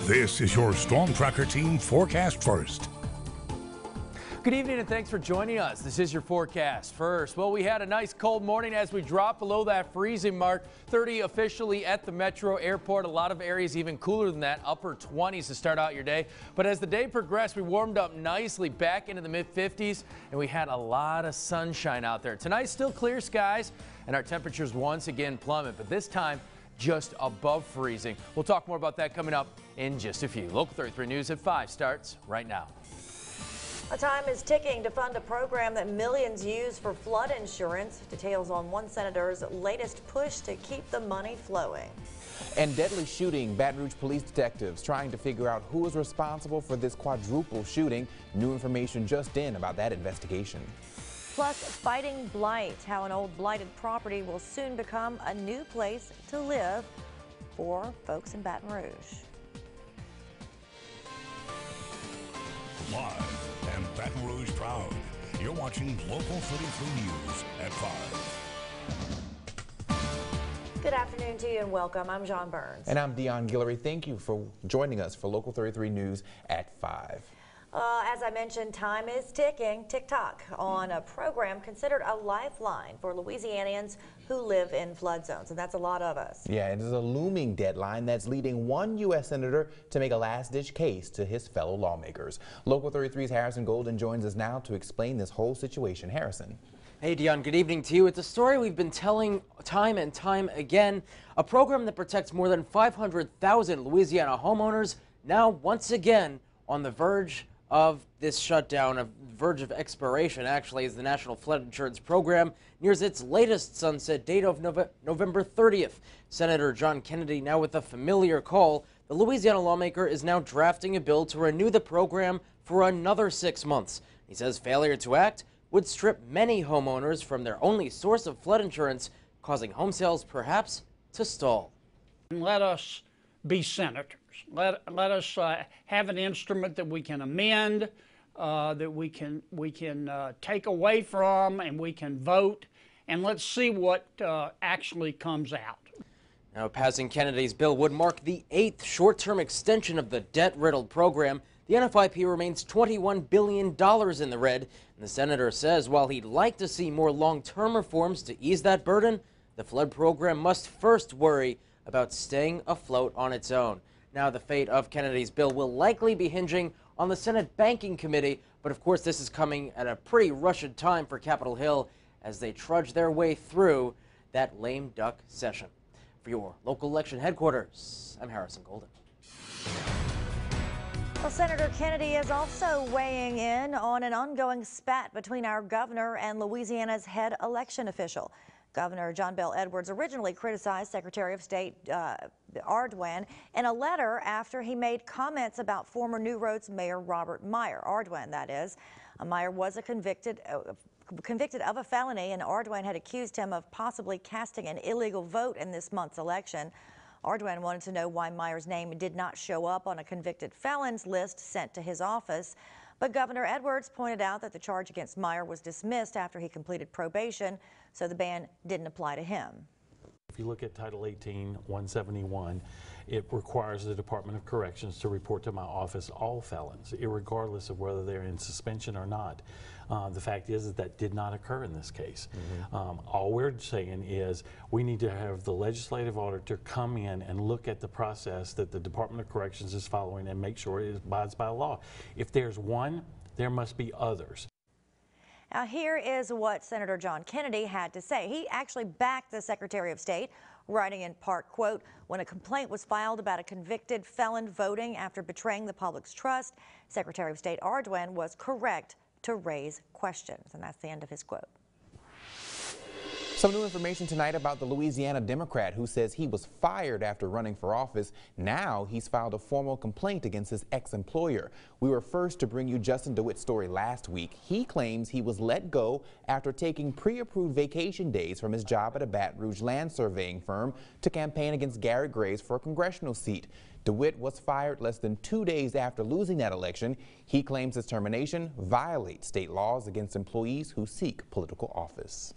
This is your Storm Tracker team forecast first. Good evening and thanks for joining us. This is your forecast first. Well, we had a nice cold morning as we dropped below that freezing mark. 30 officially at the Metro Airport. A lot of areas even cooler than that, upper 20s to start out your day. But as the day progressed, we warmed up nicely back into the mid 50s and we had a lot of sunshine out there. Tonight, still clear skies and our temperatures once again plummet, but this time just above freezing. We'll talk more about that coming up in just a few. Local 33 News at 5 starts right now. A time is ticking to fund a program that millions use for flood insurance. Details on one senator's latest push to keep the money flowing. And deadly shooting, Baton Rouge police detectives trying to figure out who is responsible for this quadruple shooting. New information just in about that investigation. Plus, fighting blight, how an old blighted property will soon become a new place to live for folks in Baton Rouge. Live and Baton Rouge proud. You're watching Local 33 News at 5. Good afternoon to you and welcome. I'm John Burns. And I'm Dion Guillory. Thank you for joining us for Local 33 News at 5. As I mentioned, time is ticking, tick-tock, on a program considered a lifeline for Louisianians who live in flood zones, and that's a lot of us. Yeah, it is a looming deadline that's leading one U.S. Senator to make a last-ditch case to his fellow lawmakers. Local 33's Harrison Golden joins us now to explain this whole situation. Harrison. Hey Dion, good evening to you. It's a story we've been telling time and time again. A program that protects more than 500,000 Louisiana homeowners now once again on the verge of this shutdown, a verge of expiration actually, as the National Flood Insurance Program nears its latest sunset date of November 30th. Senator John Kennedy now with a familiar call. The Louisiana lawmaker is now drafting a bill to renew the program for another 6 months. He says failure to act would strip many homeowners from their only source of flood insurance, causing home sales perhaps to stall. Let us be senators. Let us have an instrument that we can amend, that we can take away from, and we can vote, and let's see what actually comes out. Now, passing Kennedy's bill would mark the 8th short-term extension of the debt-riddled program. The NFIP remains $21 billion in the red, and the senator says while he'd like to see more long-term reforms to ease that burden, the flood program must first worry about staying afloat on its own. Now, the fate of Kennedy's bill will likely be hinging on the Senate Banking Committee, but of course this is coming at a pretty rushed time for Capitol Hill as they trudge their way through that lame duck session. For your local election headquarters, I'm Harrison Golden. Well, Senator Kennedy is also weighing in on an ongoing spat between our governor and Louisiana's head election official. Governor John Bel Edwards originally criticized Secretary of State Ardoin in a letter after he made comments about former New Roads Mayor Robert Meyer. Ardoin, that is. Meyer was convicted of a felony, and Ardoin had accused him of possibly casting an illegal vote in this month's election. Ardoin wanted to know why Meyer's name did not show up on a convicted felons list sent to his office. But Governor Edwards pointed out that the charge against Meyer was dismissed after he completed probation, so the ban didn't apply to him. If you look at Title 18-171, it requires the Department of Corrections to report to my office all felons, irregardless of whether they're in suspension or not. The fact is that did not occur in this case. All we're saying is we need to have the legislative auditor come in and look at the process that the Department of Corrections is following and make sure it abides by law. If there's one, there must be others. Now, here is what Senator John Kennedy had to say. He actually backed the Secretary of State, writing in part, quote, when a complaint was filed about a convicted felon voting after betraying the public's trust, Secretary of State Ardoin was correct to raise questions. And that's the end of his quote. Some new information tonight about the Louisiana Democrat who says he was fired after running for office. Now he's filed a formal complaint against his ex-employer. We were first to bring you Justin DeWitt's story last week. He claims he was let go after taking pre-approved vacation days from his job at a Baton Rouge land surveying firm to campaign against Garrett Graves for a congressional seat. DeWitt was fired less than 2 days after losing that election. He claims his termination violates state laws against employees who seek political office.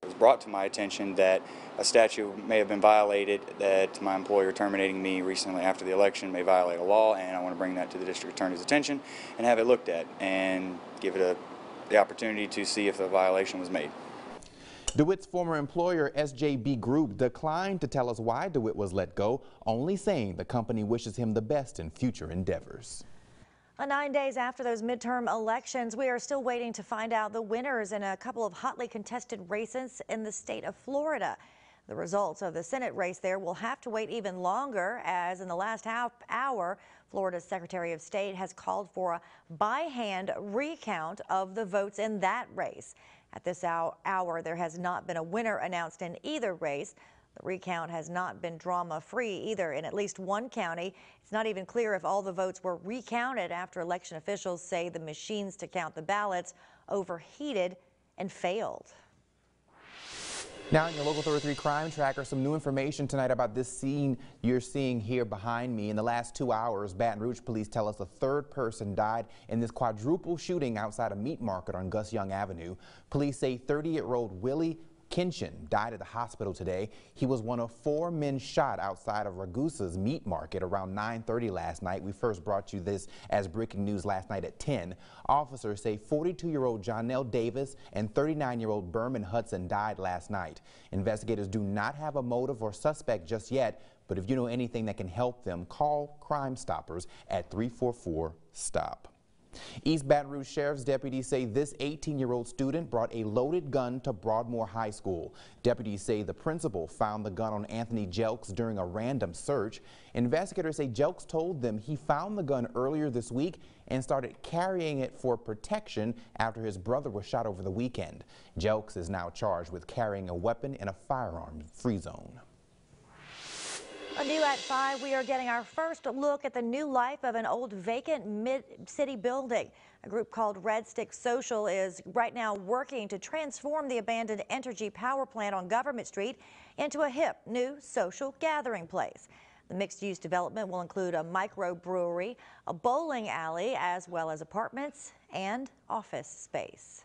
It was brought to my attention that a statute may have been violated, that my employer terminating me recently after the election may violate a law, and I want to bring that to the district attorney's attention and have it looked at and give it the opportunity to see if a violation was made. DeWitt's former employer, SJB Group, declined to tell us why DeWitt was let go, only saying the company wishes him the best in future endeavors. 9 days after those midterm elections, we are still waiting to find out the winners in a couple of hotly contested races in the state of Florida. The results of the Senate race there will have to wait even longer, as in the last hour, Florida's Secretary of State has called for a by-hand recount of the votes in that race. At this hour, there has not been a winner announced in either race. The recount has not been drama-free either in at least one county. It's not even clear if all the votes were recounted after election officials say the machines to count the ballots overheated and failed. Now in your Local 33 Crime Tracker, some new information tonight about this scene you're seeing here behind me. In the last 2 hours, Baton Rouge police tell us a third person died in this quadruple shooting outside a meat market on Gus Young Avenue. Police say 30-year-old Willie Kinchin died at the hospital today. He was one of 4 men shot outside of Ragusa's meat market around 9:30 last night. We first brought you this as breaking news last night at 10. Officers say 42-year-old Jonell Davis and 39-year-old Berman Hudson died last night. Investigators do not have a motive or suspect just yet, but if you know anything that can help them, call Crime Stoppers at 344-STOP. East Baton Rouge Sheriff's deputies say this 18-year-old student brought a loaded gun to Broadmoor High School. Deputies say the principal found the gun on Anthony Jelks during a random search. Investigators say Jelks told them he found the gun earlier this week and started carrying it for protection after his brother was shot over the weekend. Jelks is now charged with carrying a weapon in a firearms-free zone. New at 5, we are getting our first look at the new life of an old vacant mid-city building. A group called Red Stick Social is right now working to transform the abandoned Entergy power plant on Government Street into a hip, new social gathering place. The mixed-use development will include a microbrewery, a bowling alley, as well as apartments and office space.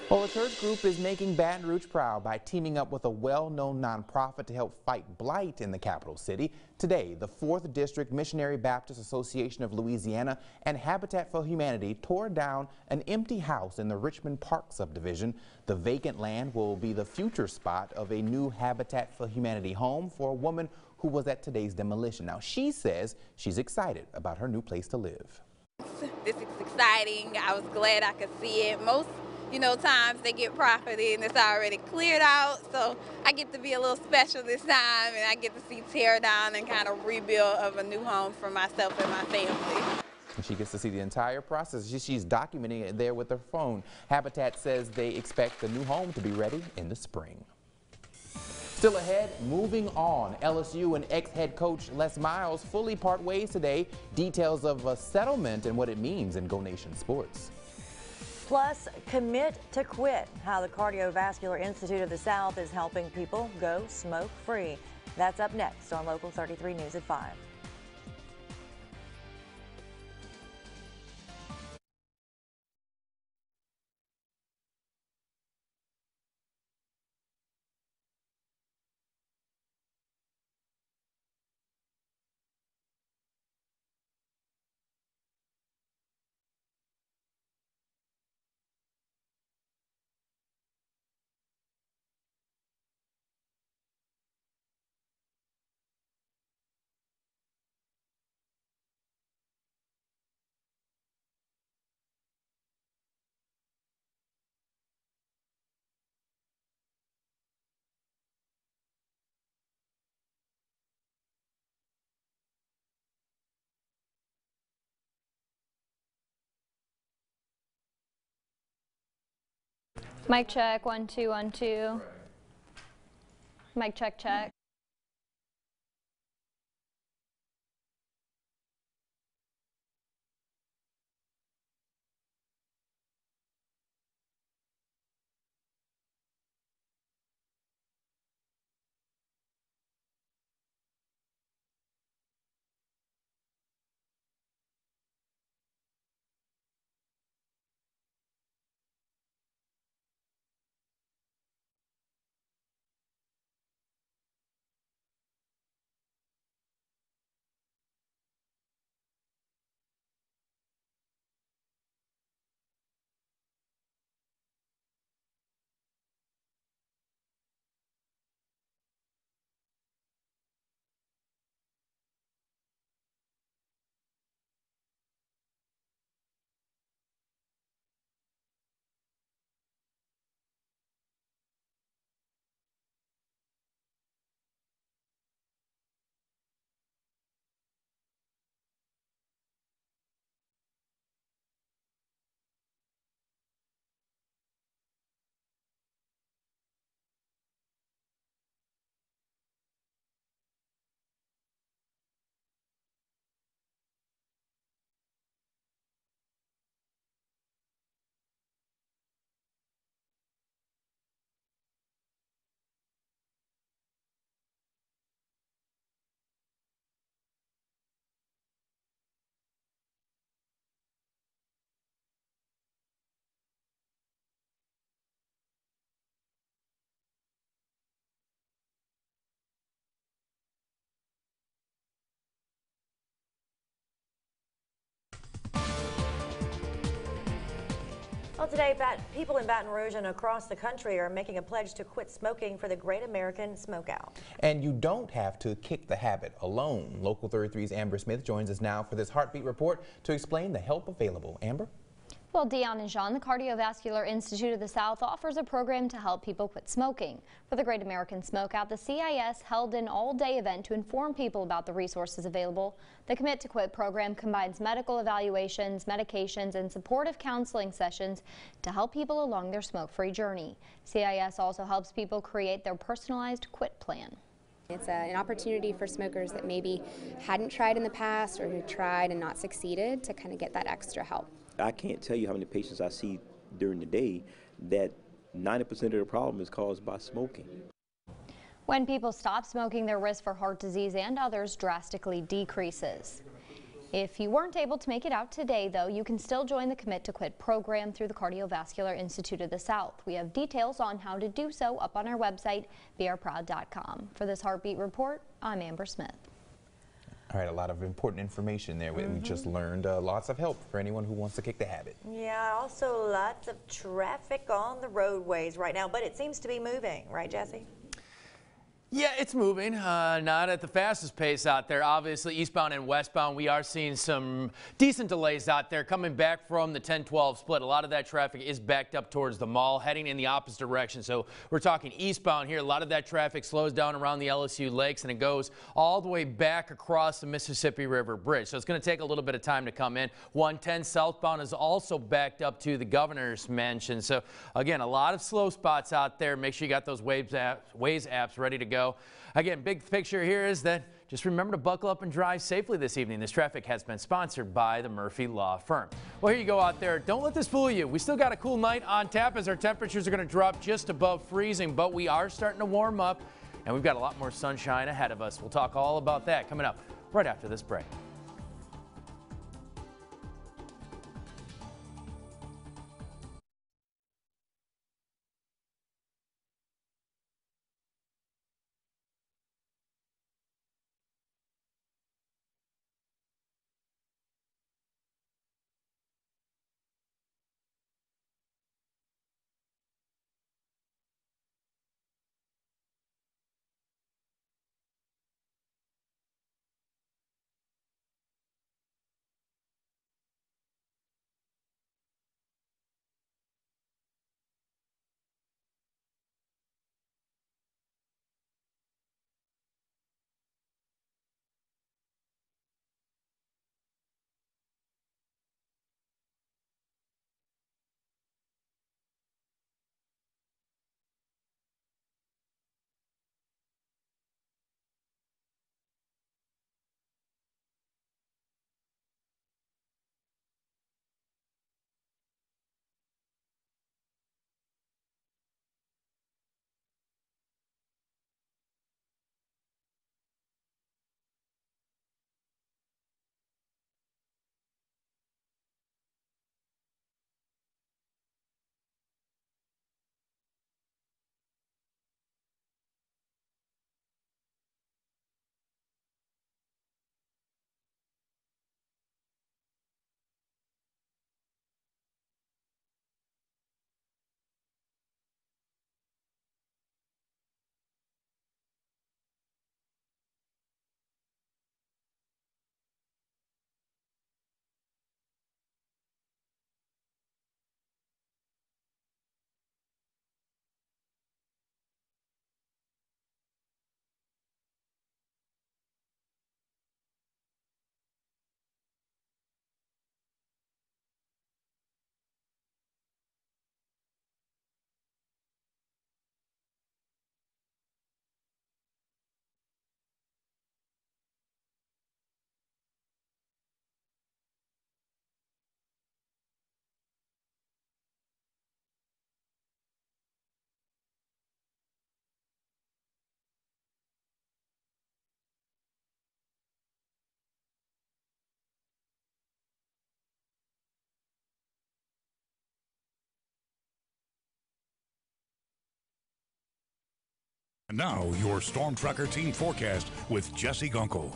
Well, the church group is making Baton Rouge proud by teaming up with a well-known nonprofit to help fight blight in the capital city. Today, the 4th District Missionary Baptist Association of Louisiana and Habitat for Humanity tore down an empty house in the Richmond Park subdivision. The vacant land will be the future spot of a new Habitat for Humanity home for a woman who was at today's demolition. Now, she says she's excited about her new place to live. This is exciting. I was glad I could see it. Most times they get property and it's already cleared out, so I get to be a little special this time, and I get to see tear down and kind of rebuild of a new home for myself and my family. And she gets to see the entire process. She's documenting it there with her phone. Habitat says they expect the new home to be ready in the spring. Still ahead, moving on, LSU and ex-head coach Les Miles fully part ways today. Details of a settlement and what it means in Go Nation sports. Plus, commit to quit, how the Cardiovascular Institute of the South is helping people go smoke-free. That's up next on Local 33 News at 5. Mic check, 1 2 1 2. Mic check check. Well, today, people in Baton Rouge and across the country are making a pledge to quit smoking for the Great American Smokeout. And you don't have to kick the habit alone. Local 33's Amber Smith joins us now for this Heartbeat Report to explain the help available. Amber? Well, Dion and Jean, the Cardiovascular Institute of the South offers a program to help people quit smoking. For the Great American Smokeout, the CIS held an all-day event to inform people about the resources available. The Commit to Quit program combines medical evaluations, medications, and supportive counseling sessions to help people along their smoke-free journey. CIS also helps people create their personalized quit plan. It's an opportunity for smokers that maybe hadn't tried in the past or who tried and not succeeded to kind of get that extra help. I can't tell you how many patients I see during the day that 90% of the problem is caused by smoking. When people stop smoking, their risk for heart disease and others drastically decreases. If you weren't able to make it out today, though, you can still join the Commit to Quit program through the Cardiovascular Institute of the South. We have details on how to do so up on our website, beourproud.com. For this Heartbeat Report, I'm Amber Smith. All right, a lot of important information there. We just learned lots of help for anyone who wants to kick the habit. Yeah, also lots of traffic on the roadways right now, but it seems to be moving, right, Jesse? Yeah, it's moving, not at the fastest pace out there. Obviously, eastbound and westbound, we are seeing some decent delays out there coming back from the 10-12 split. A lot of that traffic is backed up towards the mall, heading in the opposite direction. So we're talking eastbound here. A lot of that traffic slows down around the LSU Lakes, and it goes all the way back across the Mississippi River Bridge. So it's going to take a little bit of time to come in. 110 southbound is also backed up to the Governor's Mansion. So again, a lot of slow spots out there. Make sure you got those Waze apps ready to go. Again, big picture here is that just remember to buckle up and drive safely this evening. This traffic has been sponsored by the Murphy Law Firm. Well, here you go out there. Don't let this fool you. We still got a cool night on tap as our temperatures are going to drop just above freezing, but we are starting to warm up and we've got a lot more sunshine ahead of us. We'll talk all about that coming up right after this break. And now, your Storm Tracker team forecast with Jesse Gunkel.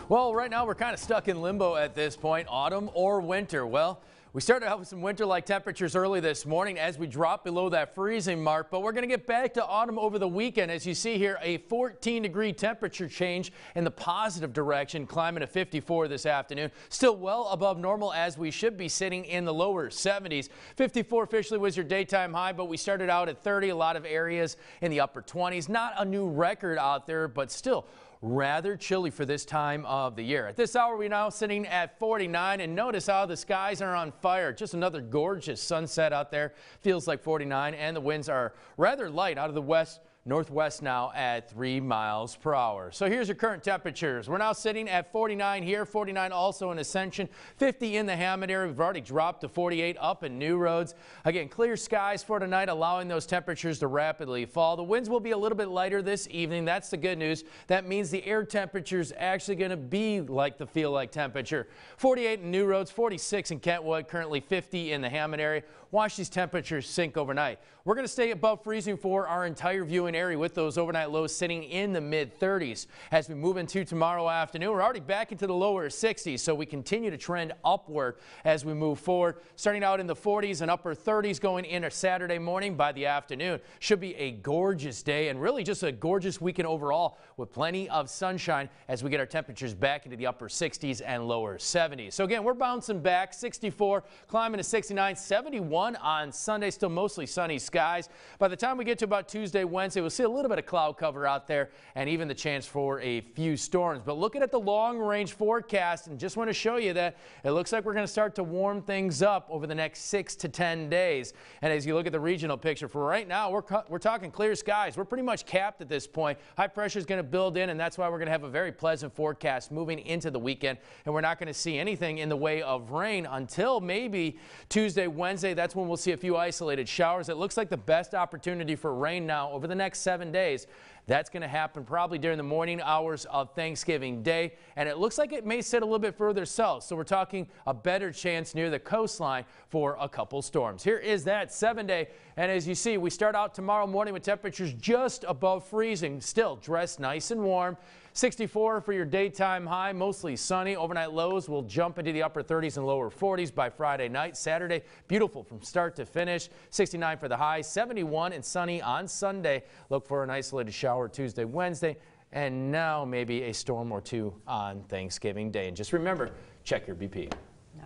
Well, right now we're kind of stuck in limbo at this point, autumn or winter. Well, We started out with some winter-like temperatures early this morning as we drop below that freezing mark, but we're going to get back to autumn over the weekend. As you see here, a 14-degree temperature change in the positive direction, climbing to 54 this afternoon. Still well above normal as we should be sitting in the lower 70s. 54 officially was your daytime high, but we started out at 30, a lot of areas in the upper 20s. Not a new record out there, but still rather chilly for this time of the year. At this hour, we're now sitting at 49, and notice how the skies are on fire. Just another gorgeous sunset out there. Feels like 49, and the winds are rather light out of the west. Northwest now at 3 miles per hour. So here's your current temperatures. We're now sitting at 49 here, 49 also in Ascension, 50 in the Hammond area. We've already dropped to 48 up in New Roads. Again, clear skies for tonight, allowing those temperatures to rapidly fall. The winds will be a little bit lighter this evening. That's the good news. That means the air temperature is actually going to be like the feel-like temperature. 48 in New Roads, 46 in Kentwood, currently 50 in the Hammond area. Watch these temperatures sink overnight. We're going to stay above freezing for our entire viewing area with those overnight lows sitting in the mid-30s. As we move into tomorrow afternoon, we're already back into the lower 60s, so we continue to trend upward as we move forward. Starting out in the 40s and upper 30s going into Saturday morning by the afternoon. Should be a gorgeous day and really just a gorgeous weekend overall with plenty of sunshine as we get our temperatures back into the upper 60s and lower 70s. So again, we're bouncing back. 64, climbing to 69, 71 on Sunday, still mostly sunny skies. By the time we get to about Tuesday, Wednesday, we'll see a little bit of cloud cover out there and even the chance for a few storms. But looking at the long range forecast, and just want to show you that it looks like we're going to start to warm things up over the next 6 to 10 days. And as you look at the regional picture for right now, we're talking clear skies. We're pretty much capped at this point. High pressure is going to build in, and that's why we're going to have a very pleasant forecast moving into the weekend. And we're not going to see anything in the way of rain until maybe Tuesday, Wednesday. That's when we'll see a few isolated showers. It looks like the best opportunity for rain now over the next 7 days. That's going to happen probably during the morning hours of Thanksgiving Day, and it looks like it may sit a little bit further south, so we're talking a better chance near the coastline for a couple storms. Here is that 7-day, and as you see, we start out tomorrow morning with temperatures just above freezing. Still dressed nice and warm. 64 for your daytime high, mostly sunny. Overnight lows will jump into the upper 30s and lower 40s by Friday night. Saturday, beautiful from start to finish. 69 for the high, 71 and sunny on Sunday. Look for an isolated shower Tuesday, Wednesday, and now maybe a storm or two on Thanksgiving Day. And just remember, check your BP.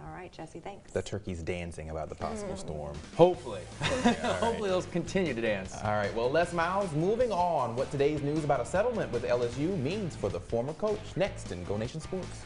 All right, Jesse, thanks. The turkey's dancing about the possible storm. Hopefully. Right. Hopefully they'll continue to dance. All right, well, Les Miles, moving on. What today's news about a settlement with LSU means for the former coach. Next in Go Nation Sports.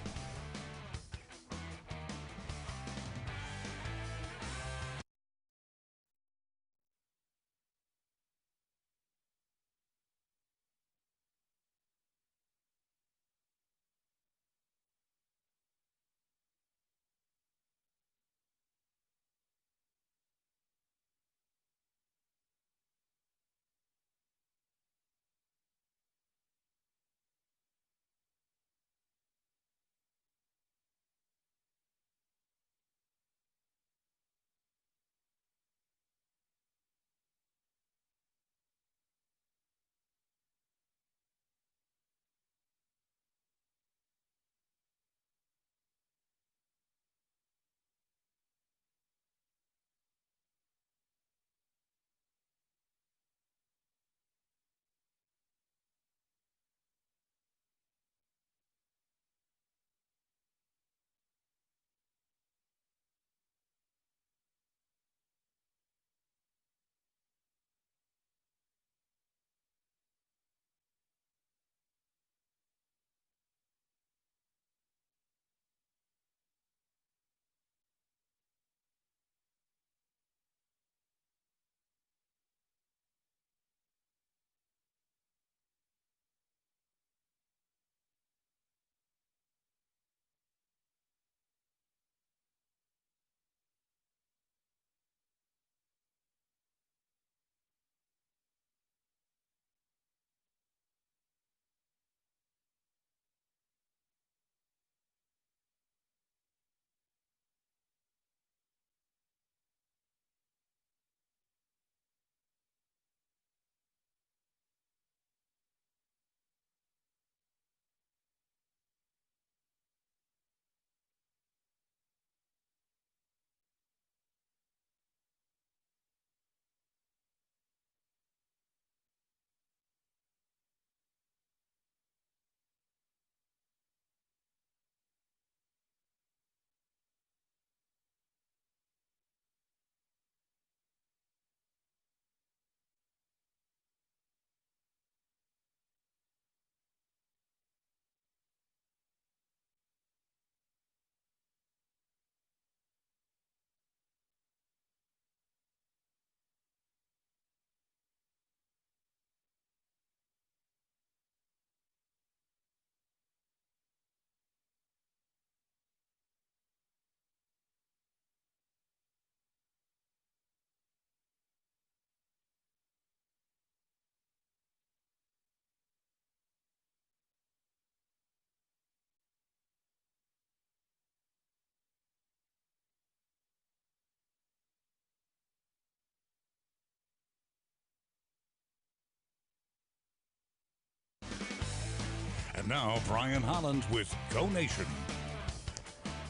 And now Brian Holland with Go Nation.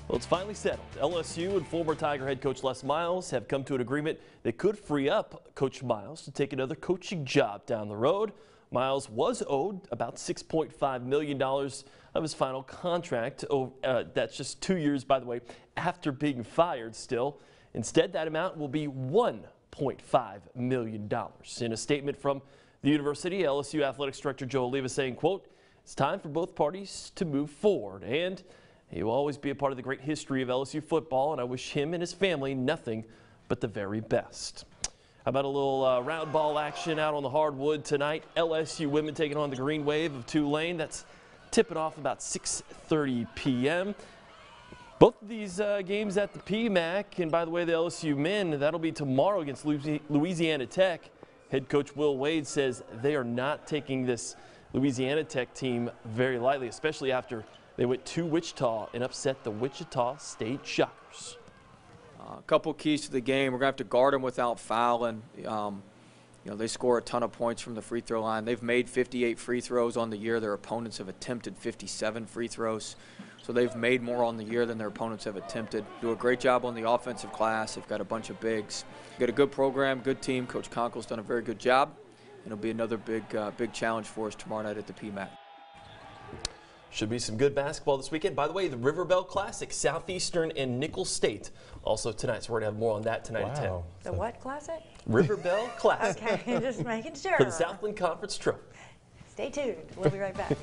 Well, it's finally settled. LSU and former Tiger head coach Les Miles have come to an agreement that could free up Coach Miles to take another coaching job down the road. Miles was owed about $6.5 million of his final contract. That's just 2 years, by the way, after being fired still. Instead, that amount will be $1.5 million. In a statement from the university, LSU Athletics Director Joe Oliva saying, quote, "It's time for both parties to move forward, and he will always be a part of the great history of LSU football, and I wish him and his family nothing but the very best." How about a little round ball action out on the hardwood tonight? LSU women taking on the Green Wave of Tulane. That's tipping off about 6:30 p.m. Both of these games at the PMAC, and by the way, the LSU men, that'll be tomorrow against Louisiana Tech. Head coach Will Wade says they are not taking this Louisiana Tech team very lightly, especially after they went to Wichita and upset the Wichita State Shockers. A couple keys to the game. We're going to have to guard them without fouling. They score a ton of points from the free throw line. They've made 58 free throws on the year. Their opponents have attempted 57 free throws. So they've made more on the year than their opponents have attempted. Do a great job on the offensive glass. They've got a bunch of bigs. Got a good program, good team. Coach Conkle's done a very good job. And it'll be another big challenge for us tomorrow night at the PMAC. Should be some good basketball this weekend. By the way, the River Bell Classic, Southeastern and Nicholls State, also tonight. So we're going to have more on that tonight at 10. The what classic? River Bell Classic. Okay, just making sure. For the Southland Conference Trophy. Stay tuned. We'll be right back.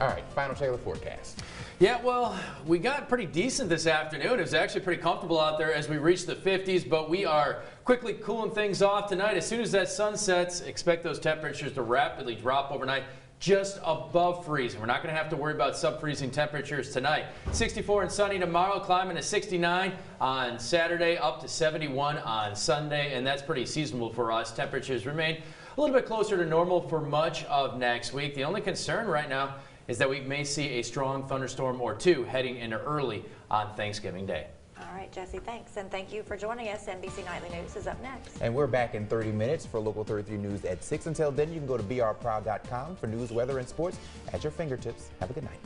All right, final check of the forecast. Yeah, well, we got pretty decent this afternoon. It was actually pretty comfortable out there as we reached the 50s, but we are quickly cooling things off tonight. As soon as that sun sets, expect those temperatures to rapidly drop overnight, just above freezing. We're not going to have to worry about sub-freezing temperatures tonight. 64 and sunny tomorrow, climbing to 69 on Saturday, up to 71 on Sunday, and that's pretty seasonable for us. Temperatures remain a little bit closer to normal for much of next week. The only concern right now is that we may see a strong thunderstorm or two heading into early on Thanksgiving Day. All right, Jesse, thanks. And thank you for joining us. NBC Nightly News is up next. And we're back in 30 minutes for Local 33 News at 6. Until then, you can go to brproud.com for news, weather, and sports at your fingertips. Have a good night.